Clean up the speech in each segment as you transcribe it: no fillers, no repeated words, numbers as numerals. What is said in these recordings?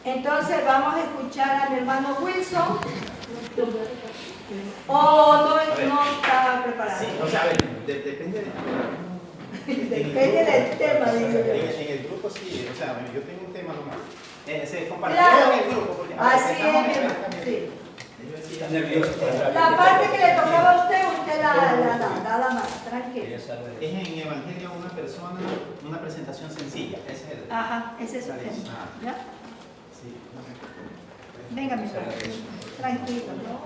Entonces vamos a escuchar al hermano Wilson. No está preparado. Sí, o sea, a ver, depende Depende del tema, digo yo. En el grupo sí, o sea, yo tengo un tema nomás. Se compartió Claro. en el grupo. Porque, Así estamos es, en sí. nervioso. La parte que le tocaba a usted la da, nada más, tranquilo. Es en Evangelio una persona, una presentación sencilla. Ese es el. Ajá, ese es su tema. ¿Ya? Sí. Venga, mi padre. Tranquilo, ¿no?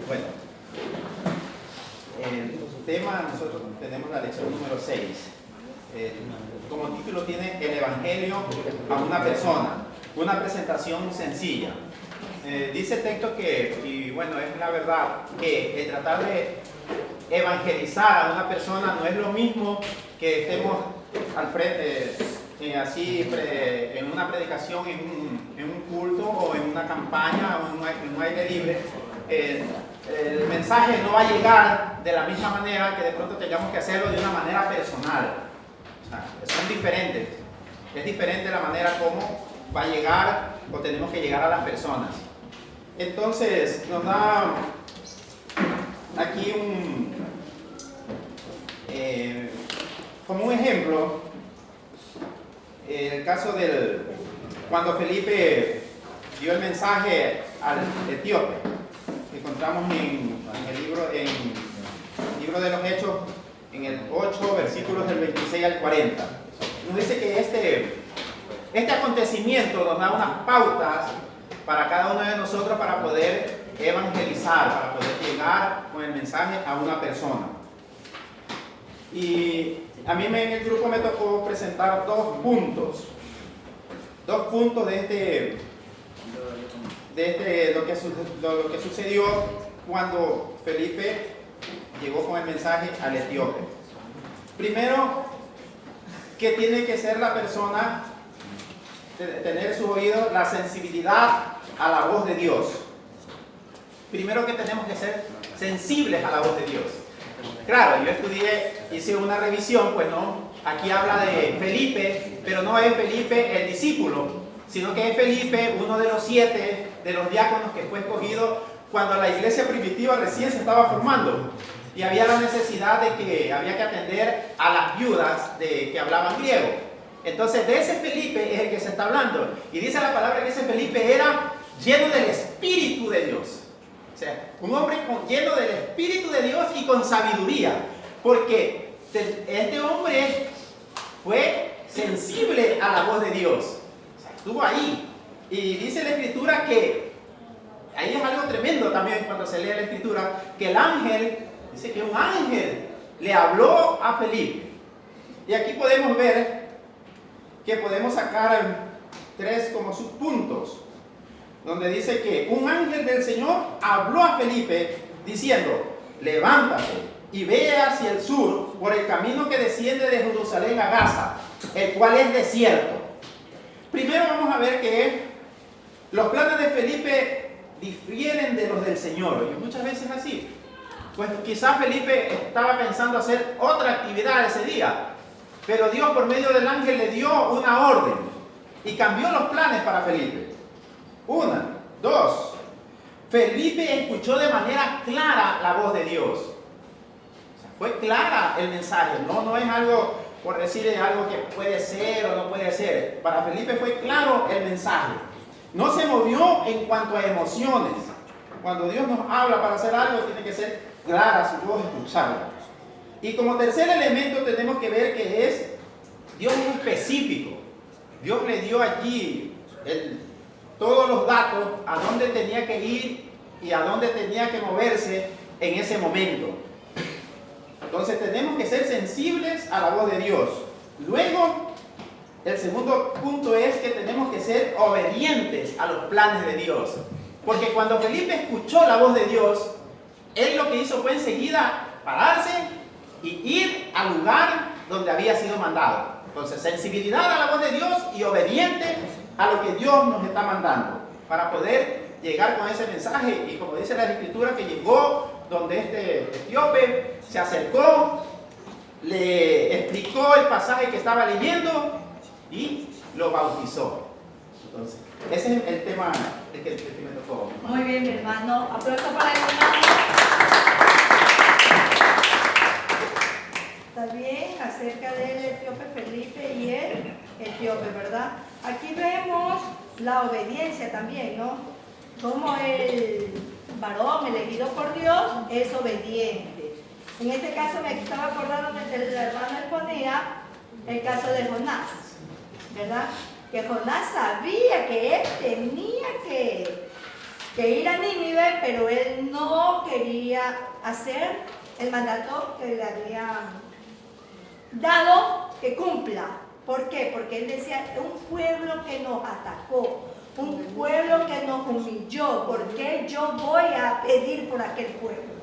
Bueno, el tema, nosotros tenemos la lección número 6. Como título tiene el Evangelio a una persona, una presentación sencilla. Dice el texto que, y bueno, es la verdad, que el tratar de evangelizar a una persona no es lo mismo que estemos al frente, así en una predicación, en un culto o en una campaña o en un aire libre. El mensaje no va a llegar de la misma manera que de pronto tengamos que hacerlo de una manera personal. O sea, son diferentes. Es diferente la manera como va a llegar o tenemos que llegar a las personas. Entonces, nos da aquí como un ejemplo, el caso del cuando Felipe dio el mensaje al etíope. Encontramos en el libro de los Hechos, en el 8, versículos del 26 al 40. Nos dice que este acontecimiento nos da unas pautas para cada uno de nosotros para poder evangelizar, para poder llegar con el mensaje a una persona. Y a mí en el grupo me tocó presentar dos puntos de lo que sucedió cuando Felipe llegó con el mensaje al etíope. Primero, que tiene que ser la persona, tener su oído, la sensibilidad a la voz de Dios. Primero que tenemos que ser sensibles a la voz de Dios. Claro, yo hice una revisión, pues no, aquí habla de Felipe, pero no es Felipe el discípulo, sino que es Felipe, uno de los 7 de los diáconos que fue escogido cuando la iglesia primitiva recién se estaba formando. Y había la necesidad de que había que atender a las viudas que hablaban griego. Entonces de ese Felipe es el que se está hablando. Y dice la palabra que ese Felipe era lleno del Espíritu de Dios. O sea, un hombre lleno del Espíritu de Dios y con sabiduría. Porque este hombre fue sensible a la voz de Dios. O sea, estuvo ahí. Y dice la Escritura que, ahí es algo tremendo también cuando se lee la Escritura, que el ángel, dice que un ángel le habló a Felipe. Y aquí podemos ver que podemos sacar 3 como subpuntos, donde dice que un ángel del Señor habló a Felipe diciendo: levántate y ve hacia el sur por el camino que desciende de Jerusalén a Gaza, el cual es desierto. Primero vamos a ver que los planes de Felipe difieren de los del Señor, y muchas veces es así. Pues quizás Felipe estaba pensando hacer otra actividad ese día, pero Dios por medio del ángel le dio una orden y cambió los planes para Felipe. 1, 2. Felipe escuchó de manera clara la voz de Dios. O sea, fue clara el mensaje, no es algo por decirle algo que puede ser o no puede ser. Para Felipe fue claro el mensaje. No se movió en cuanto a emociones. Cuando Dios nos habla para hacer algo, tiene que ser clara su voz, escucharla. Y como tercer elemento tenemos que ver que es Dios muy específico. Dios le dio allí todos los datos a dónde tenía que ir y a dónde tenía que moverse en ese momento. Entonces tenemos que ser sensibles a la voz de Dios. Luego, el segundo punto es que tenemos que ser obedientes a los planes de Dios. Porque cuando Felipe escuchó la voz de Dios, él lo que hizo fue enseguida pararse y ir al lugar donde había sido mandado. Entonces, sensibilidad a la voz de Dios y obediente a lo que Dios nos está mandando para poder llegar con ese mensaje. Y como dice la Escritura, que llegó donde este etíope, se acercó, le explicó el pasaje que estaba leyendo y lo bautizó. Entonces, ese es el tema que me tocó. Muy bien, mi hermano. Aplauso para el hermano. Está bien, acerca del etíope Felipe y el etíope, ¿verdad? Aquí vemos la obediencia también, ¿no? Como el varón elegido por Dios es obediente. En este caso me estaba acordando que el hermano exponía el caso de Jonás, ¿verdad? Que Jonás sabía que él tenía que ir a Nínive, pero él no quería hacer el mandato que le habían dado que cumpla. ¿Por qué? Porque él decía, un pueblo que nos atacó, un pueblo que nos humilló, ¿por qué yo voy a pedir por aquel pueblo?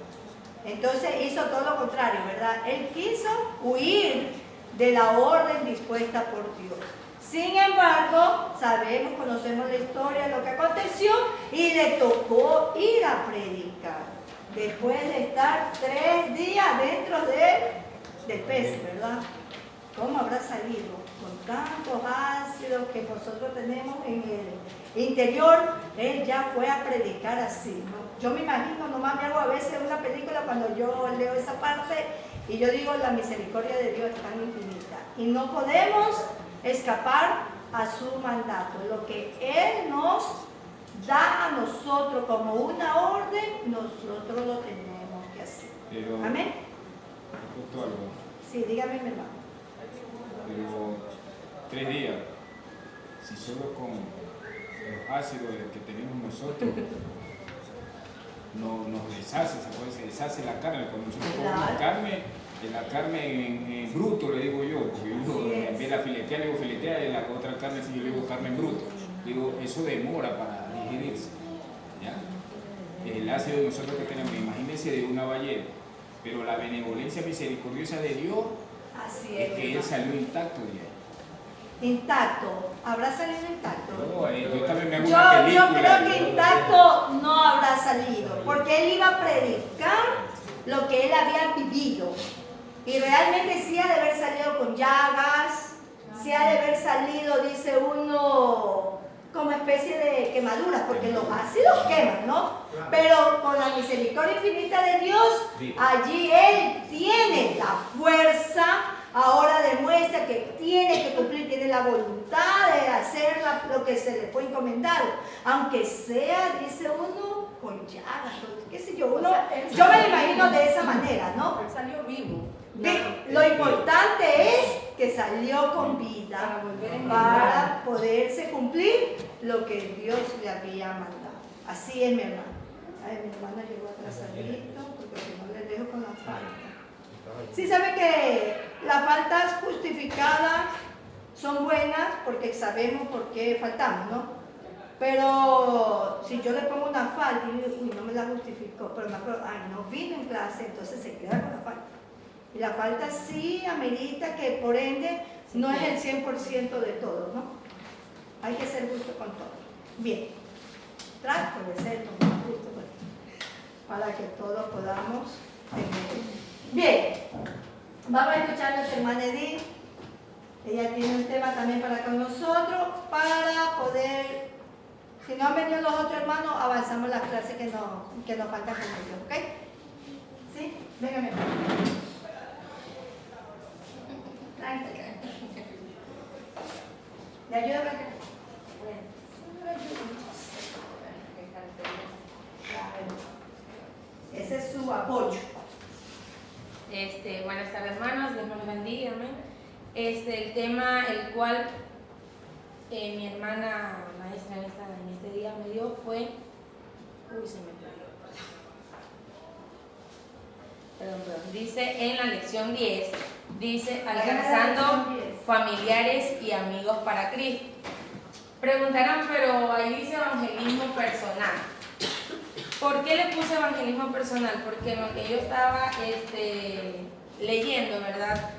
Entonces hizo todo lo contrario, ¿verdad? Él quiso huir de la orden dispuesta por Dios. Sin embargo, sabemos, conocemos la historia de lo que aconteció y le tocó ir a predicar. Después de estar 3 días dentro del pez, ¿verdad? ¿Cómo habrá salido? Con tantos ácidos que nosotros tenemos en el interior, él ya fue a predicar así, ¿no? Yo me imagino, nomás me hago a veces una película cuando yo leo esa parte y yo digo, la misericordia de Dios es tan infinita y no podemos escapar a su mandato. Lo que Él nos da a nosotros como una orden, nosotros lo tenemos que hacer. Pero, ¿amén? justo algo. Sí, dígame, mi hermano. Pero 3 días, si solo con los ácidos que tenemos nosotros nos deshace, se deshace la carne. Cuando nosotros comemos carne en bruto, le digo yo, porque yo en vez de la filetear, le digo filetear, y la otra carne sí, yo le digo carne en bruto. Digo, eso demora para digerirse, ¿ya? El ácido de nosotros que tenemos, imagínense de una ballena, pero la benevolencia misericordiosa de Dios Así es que él salió intacto de ahí. Intacto. ¿Habrá salido intacto? No, yo también me hago una película. Yo creo que intacto no habrá salido, porque él iba a predicar lo que él había vivido. Y realmente sí ha de haber salido con llagas, sí ha de haber salido, dice uno, como especie de quemaduras, porque los ácidos queman, ¿no? Pero con la misericordia infinita de Dios, allí él tiene la fuerza. Ahora demuestra que tiene que cumplir, tiene la voluntad de hacer lo que se le fue encomendado, aunque sea, dice uno, con llagas, qué sé yo, yo me lo imagino de esa manera, ¿no? Él salió vivo. Lo importante es que salió con vida para poderse cumplir lo que Dios le había mandado. Así es, mi hermano. Ay, mi hermana llegó atrasadito, porque si no le dejo con la falta. Sí sabe que las faltas justificadas son buenas porque sabemos por qué faltamos, ¿no? Pero si yo le pongo una falta y digo, uy, no me la justificó, pero me acuerdo, ay, no vino en clase, entonces se queda con la falta. Y la falta sí amerita que por ende no es el 100% de todo, ¿no? Hay que ser justo con todo. Bien, trato de ser lo más justo para que todos podamos tener. Bien, vamos a escuchar a nuestra hermana Edith. Ella tiene un tema también para con nosotros para poder, si no han venido los otros hermanos, avanzamos las clases que nos faltan con ellos, ¿ok? ¿Sí? Venga, mi hermano. Tranquila. ¿Le ayuda para acá? Ese es su apoyo. Buenas tardes, hermanos, Dios nos bendiga, amén. El tema el cual mi hermana maestra en este día me dio fue, se me perdió, perdón, dice en la lección 10, dice alcanzando familiares y amigos para Cristo. Preguntarán, pero ahí dice evangelismo personal. ¿Por qué le puse evangelismo personal? Porque en lo que yo estaba leyendo, ¿verdad?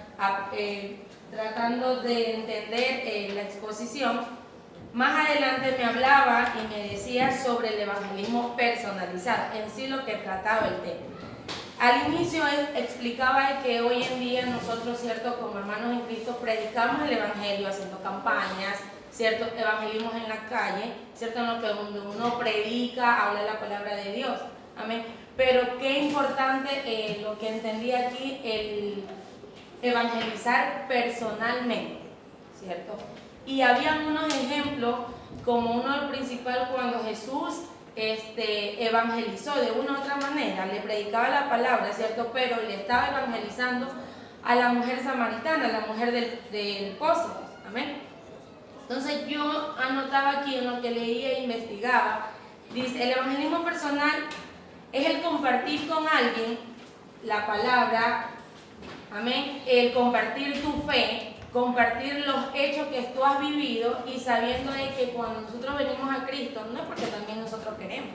Tratando de entender la exposición, más adelante me hablaba y me decía sobre el evangelismo personalizado, en sí lo que trataba el tema. Al inicio explicaba que hoy en día nosotros, ¿cierto?, como hermanos en Cristo, predicamos el Evangelio haciendo campañas, ¿cierto?, evangelismos en la calle, ¿cierto?, en lo que uno predica, habla la palabra de Dios. Amén. Pero qué importante lo que entendí aquí, el evangelizar personalmente, ¿cierto? Y habían unos ejemplos, como uno del principal, cuando Jesús evangelizó de una u otra manera, le predicaba la palabra, ¿cierto? Pero le estaba evangelizando a la mujer samaritana, a la mujer del pozo, amén. Entonces yo anotaba aquí en lo que leía e investigaba, dice, el evangelismo personal es el compartir con alguien la palabra, amén, el compartir tu fe, compartir los hechos que tú has vivido y sabiendo de que cuando nosotros venimos a Cristo, no es porque también nosotros queremos.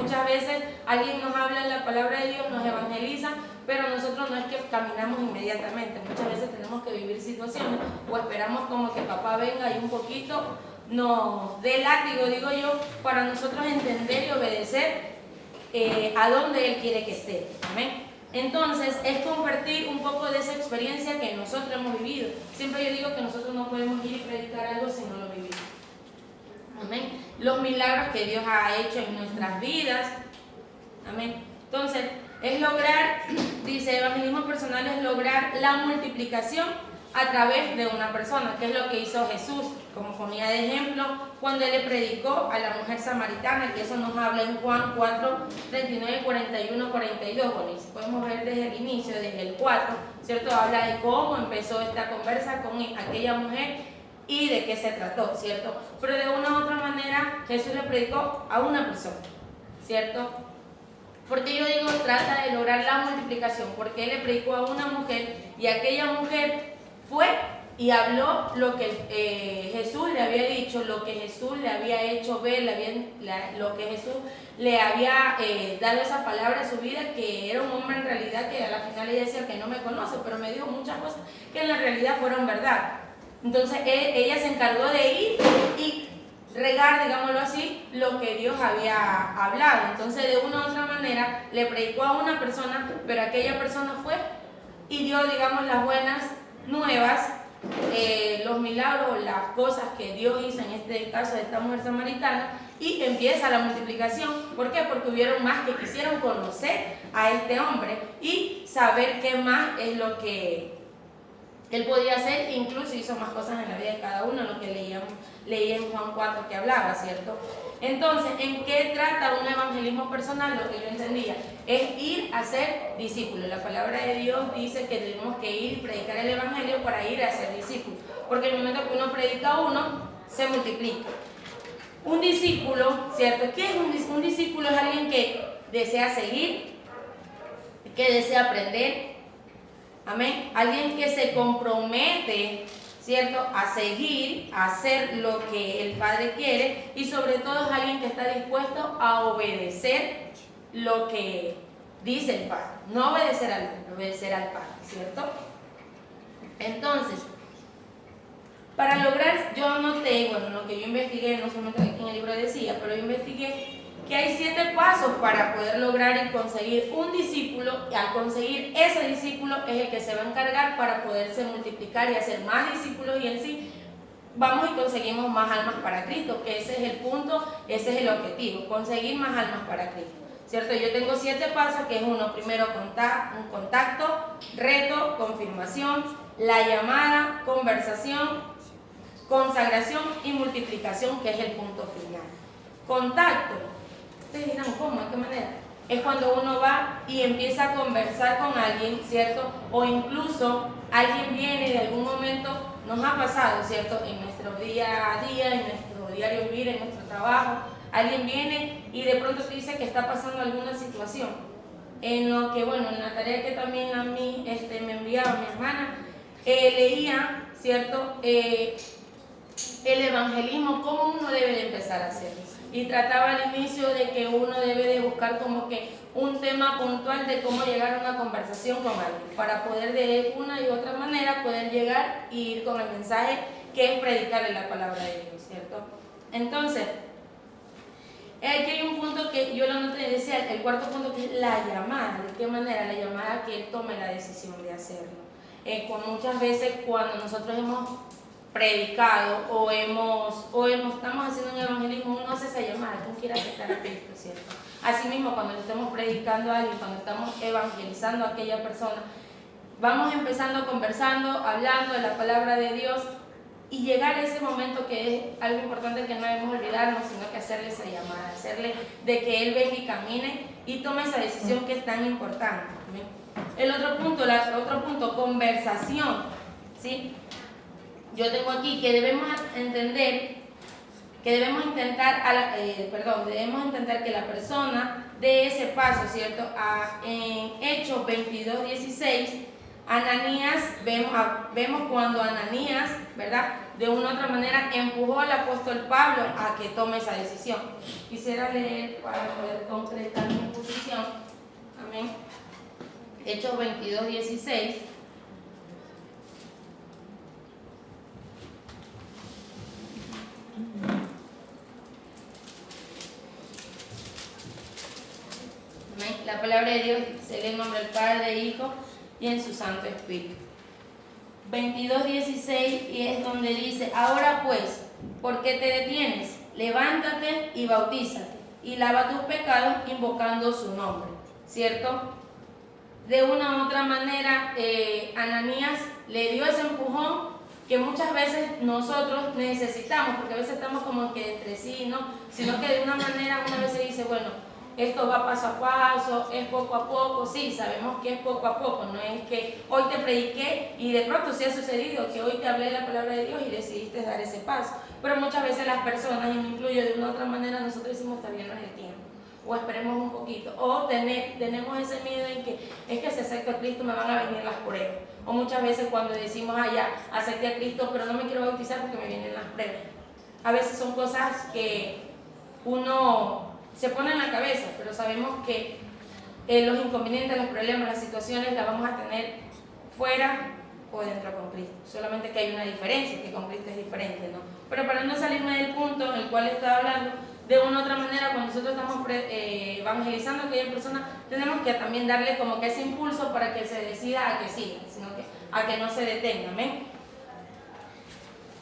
Muchas veces alguien nos habla en la palabra de Dios, nos evangeliza, pero nosotros no es que caminamos inmediatamente. Muchas veces tenemos que vivir situaciones o esperamos como que papá venga y un poquito nos dé látigo, digo yo, para nosotros entender y obedecer a donde Él quiere que esté. Amén. Entonces, es compartir un poco de esa experiencia que nosotros hemos vivido. Siempre yo digo que nosotros no podemos ir y predicar algo si no lo vivimos. Amén. Los milagros que Dios ha hecho en nuestras vidas. Amén. Entonces, es lograr, dice, evangelismo personal es lograr la multiplicación a través de una persona, que es lo que hizo Jesús, como ponía de ejemplo, cuando Él le predicó a la mujer samaritana, que eso nos habla en Juan 4, 39, 41, 42, bueno, y si podemos ver desde el inicio, desde el 4, ¿cierto? Habla de cómo empezó esta conversa con aquella mujer y de qué se trató, ¿cierto? Pero de una u otra manera, Jesús le predicó a una persona, ¿cierto? Porque yo digo, trata de lograr la multiplicación, porque Él le predicó a una mujer y aquella mujer fue y habló lo que Jesús le había dicho, lo que Jesús le había hecho ver, lo que Jesús le había dado esa palabra a su vida, que era un hombre en realidad que a la final ella decía que no me conoce, pero me dijo muchas cosas que en la realidad fueron verdad. Entonces ella se encargó de ir y regar, digámoslo así, lo que Dios había hablado. Entonces de una u otra manera le predicó a una persona, pero aquella persona fue y dio, digamos, las buenas nuevas, los milagros, las cosas que Dios hizo en este caso de esta mujer samaritana, y empieza la multiplicación. ¿Por qué? Porque hubieron más que quisieron conocer a este hombre y saber qué más es lo que Él podía hacer, incluso hizo más cosas en la vida de cada uno, lo que leía en Juan 4 que hablaba, ¿cierto? Entonces, ¿en qué trata un evangelismo personal? Lo que yo entendía es ir a ser discípulos. La palabra de Dios dice que tenemos que ir y predicar el evangelio para ir a ser discípulos, porque en el momento que uno predica a uno, se multiplica. Un discípulo, ¿cierto? ¿Qué es un discípulo? Es alguien que desea seguir, que desea aprender. Amén. Alguien que se compromete, ¿cierto?, a seguir, a hacer lo que el Padre quiere, y sobre todo es alguien que está dispuesto a obedecer lo que dice el Padre. No obedecer al hombre, obedecer al Padre, ¿cierto? Entonces, para lograr, yo noté, bueno, lo que yo investigué, no solamente aquí en el libro decía, pero yo investigué que hay 7 pasos para poder lograr y conseguir un discípulo, y al conseguir ese discípulo es el que se va a encargar para poderse multiplicar y hacer más discípulos, y en sí vamos y conseguimos más almas para Cristo, que ese es el punto, ese es el objetivo, conseguir más almas para Cristo, ¿cierto? Yo tengo 7 pasos, que es uno, primero un contacto, reto, confirmación, la llamada, conversación, consagración y multiplicación, que es el punto final. Contacto. Ustedes dirán, ¿cómo? ¿De qué manera? Es cuando uno va y empieza a conversar con alguien, ¿cierto? O incluso alguien viene y de algún momento, nos ha pasado, ¿cierto? En nuestro día a día, en nuestro diario vivir, en nuestro trabajo, alguien viene y de pronto te dice que está pasando alguna situación. En lo que, bueno, en la tarea que también a mí me enviaba mi hermana, leía, ¿cierto? El evangelismo, cómo uno debe de empezar a hacerlo. Y trataba al inicio de que uno debe de buscar como que un tema puntual de cómo llegar a una conversación con alguien, para poder de una y otra manera poder llegar y ir con el mensaje que es predicarle la palabra de Dios, ¿cierto? Entonces, Aquí hay un punto que yo lo anoté, decía, el cuarto punto, que es la llamada. ¿De qué manera? La llamada que él tome la decisión de hacerlo. Muchas veces cuando nosotros hemos predicado o estamos haciendo un evangelismo, uno hace esa llamada, tú quieres aceptar a Cristo, ¿cierto? Asimismo, cuando le estemos predicando a alguien, cuando estamos evangelizando a aquella persona, vamos empezando conversando, hablando de la palabra de Dios, y llegar a ese momento que es algo importante que no debemos olvidarnos, sino que hacerle esa llamada, hacerle de que Él venga y camine y tome esa decisión que es tan importante. El otro punto, conversación, ¿sí? Yo tengo aquí que debemos entender, que debemos intentar que la persona dé ese paso, ¿cierto? En Hechos 22:16, Ananías, vemos cuando Ananías, ¿verdad?, de una u otra manera empujó al apóstol Pablo a que tome esa decisión. Quisiera leer para poder concretar mi posición. Amén. Hechos 22:16. Amén. La palabra de Dios se lee en nombre del Padre, Hijo y en su Santo Espíritu. 22:16, y es donde dice: ahora pues, ¿por qué te detienes? Levántate y bautízate y lava tus pecados invocando su nombre, ¿cierto? De una u otra manera, Ananías le dio ese empujón que muchas veces nosotros necesitamos, porque a veces estamos como que entre sí, ¿no? Sino que de una manera, una vez se dice, bueno, esto va paso a paso, es poco a poco. Sí, sabemos que es poco a poco, no es que hoy te prediqué y de pronto sí ha sucedido que hoy te hablé la palabra de Dios y decidiste dar ese paso. Pero muchas veces las personas, y me incluyo de una u otra manera, nosotros decimos, está bien, no es el tiempo, o esperemos un poquito, o tenemos ese miedo en que es que si acepto a Cristo me van a venir las pruebas. O muchas veces cuando decimos, ya acepté a Cristo, pero no me quiero bautizar porque me vienen las pruebas. A veces son cosas que uno se pone en la cabeza, pero sabemos que los inconvenientes, los problemas, las situaciones las vamos a tener fuera o dentro con Cristo. Solamente que hay una diferencia, que con Cristo es diferente, ¿no? Pero para no salirme del punto en el cual estaba hablando, de una u otra manera, cuando nosotros estamos evangelizando a aquella persona, tenemos que también darle como que ese impulso para que se decida a que siga, sino que a que no se detenga, ¿amén?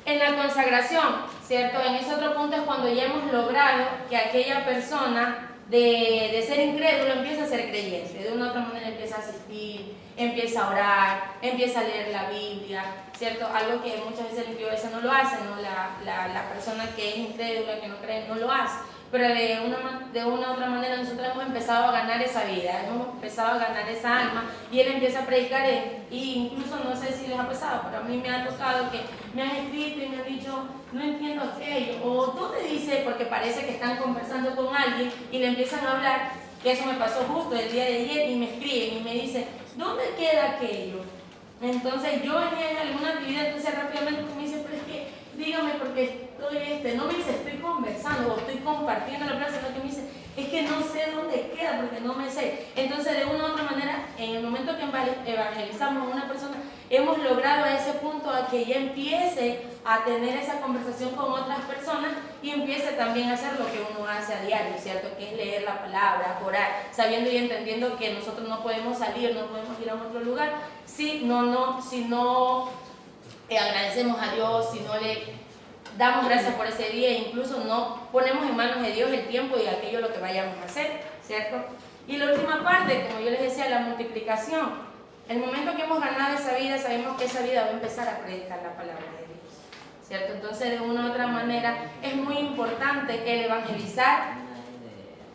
En la consagración, ¿cierto? En ese otro punto es cuando ya hemos logrado que aquella persona de ser incrédulo empieza a ser creyente. De una u otra manera empieza a asistir, empieza a orar, empieza a leer la Biblia, ¿cierto? Algo que muchas veces el impío a veces no lo hace, ¿no? La persona que es incrédula, que no cree, no lo hace. Pero de una u otra manera nosotros hemos empezado a ganar esa vida, hemos empezado a ganar esa alma, y él empieza a predicar, y incluso no sé si les ha pasado, pero a mí me ha tocado que me han escrito y me han dicho, no entiendo aquello, o tú te dices, porque parece que están conversando con alguien y le empiezan a hablar, que eso me pasó justo el día de ayer, y me escriben y me dicen, ¿dónde queda aquello? Entonces yo venía en alguna actividad, entonces rápidamente me dice, pero es que dígame, porque estoy, no me dice estoy conversando o estoy compartiendo la plaza, sino que me dice, es que no sé dónde queda porque no me sé. Entonces de una u otra manera, en el momento que evangelizamos a una persona, hemos logrado a ese punto a que ella empiece a tener esa conversación con otras personas y empiece también a hacer lo que uno hace a diario, ¿cierto? Que es leer la palabra, orar, sabiendo y entendiendo que nosotros no podemos salir, no podemos ir a otro lugar si no agradecemos a Dios, si no le damos gracias por ese día, incluso no ponemos en manos de Dios el tiempo y aquello lo que vayamos a hacer, ¿cierto? Y la última parte, como yo les decía, la multiplicación. El momento que hemos ganado esa vida, sabemos que esa vida va a empezar a predicar la palabra de Dios, ¿cierto? Entonces, de una u otra manera, es muy importante el evangelizar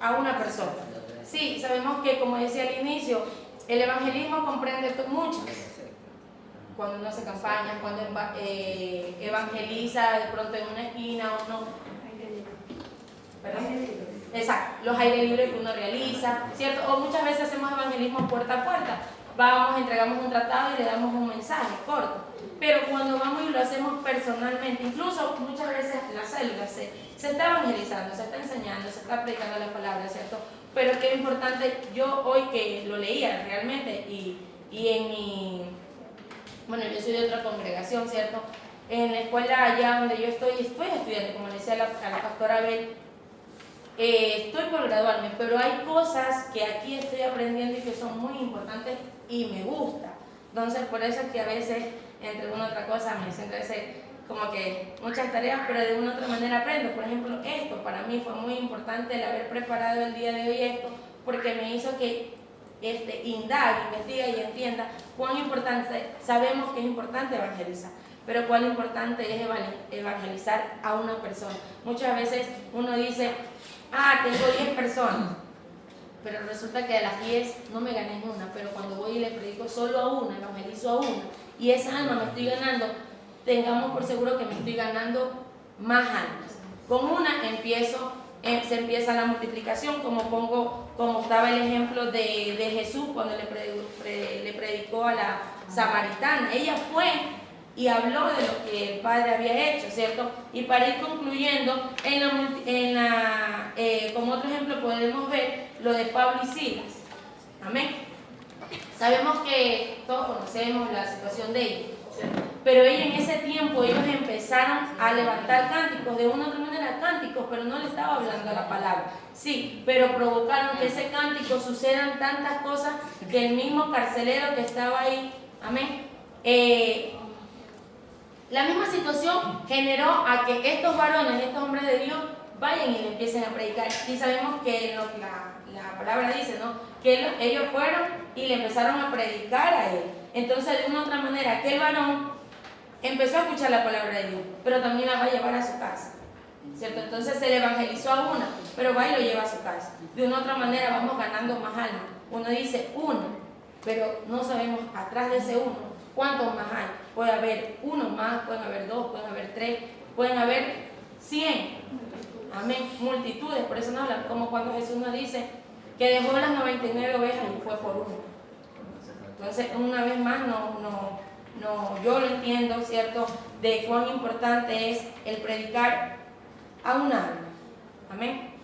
a una persona. Sí, sabemos que, como decía al inicio, el evangelismo comprende mucho. Cuando uno hace campañas, cuando evangeliza de pronto en una esquina o no. ¿Perdón? Exacto, los aires libres que uno realiza, ¿cierto? O muchas veces hacemos evangelismo puerta a puerta. Vamos, entregamos un tratado y le damos un mensaje corto. Pero cuando vamos y lo hacemos personalmente, incluso muchas veces las células se está evangelizando, se está enseñando, se está predicando la palabra, ¿cierto? Pero que es importante, yo hoy que lo leía realmente y en mi... Bueno, yo soy de otra congregación, ¿cierto? En la escuela allá donde yo estoy estudiando, como le decía a la pastora Abel, estoy por graduarme, pero hay cosas que aquí estoy aprendiendo y que son muy importantes y me gusta. Entonces, por eso es que a veces, entre una u otra cosa, me siento como que muchas tareas, pero de una u otra manera aprendo. Por ejemplo, esto para mí fue muy importante el haber preparado el día de hoy esto, porque me hizo que indague, investigue y entienda cuán importante, sabemos que es importante evangelizar, pero cuán importante es evangelizar a una persona. Muchas veces uno dice, tengo 10 personas, pero resulta que de las 10 no me gané una, pero cuando voy y le predico solo a una, evangelizo a una, y esa alma me estoy ganando, tengamos por seguro que me estoy ganando más almas. Con una se empieza la multiplicación, como estaba el ejemplo de Jesús cuando le predicó a la samaritana. Ella fue y habló de lo que el Padre había hecho, ¿cierto? Y para ir concluyendo, como otro ejemplo podemos ver lo de Pablo y Silas. Amén. Sabemos que todos conocemos la situación de ellos, ¿cierto? Pero ellos en ese tiempo, ellos empezaron a levantar cánticos, de una u otra manera cánticos, pero no le estaba hablando la palabra. Sí, pero provocaron que ese cántico sucedan tantas cosas que el mismo carcelero que estaba ahí, amén, la misma situación generó a que estos varones, estos hombres de Dios, vayan y le empiecen a predicar. Y sabemos que la palabra dice, ¿no?, que ellos fueron y le empezaron a predicar a él. Entonces, de una u otra manera, aquel varón empezó a escuchar la palabra de Dios, pero también la va a llevar a su casa, ¿cierto? Entonces se le evangelizó a una, pero va y lo lleva a su casa. De una u otra manera vamos ganando más almas. Uno dice una, pero no sabemos atrás de ese uno cuántos más hay. Puede haber uno más, pueden haber dos, pueden haber tres, pueden haber 100. Amén. Multitudes, por eso nos hablan, como cuando Jesús nos dice que dejó las 99 ovejas y fue por uno. Entonces, una vez más, yo lo entiendo, ¿cierto?, de cuán importante es el predicar a un alma. Amén.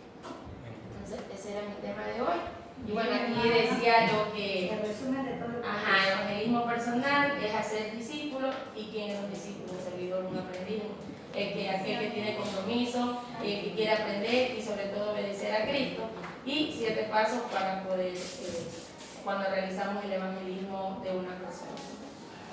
Entonces, ese era mi tema de hoy. Y bueno, aquí decía lo que, evangelismo personal es hacer discípulos. ¿Y quién es un discípulo? Un servidor, un aprendiz, aquel que tiene compromiso, el que quiere aprender y sobre todo obedecer a Cristo. Y 7 pasos para poder, cuando realizamos el evangelismo de una persona.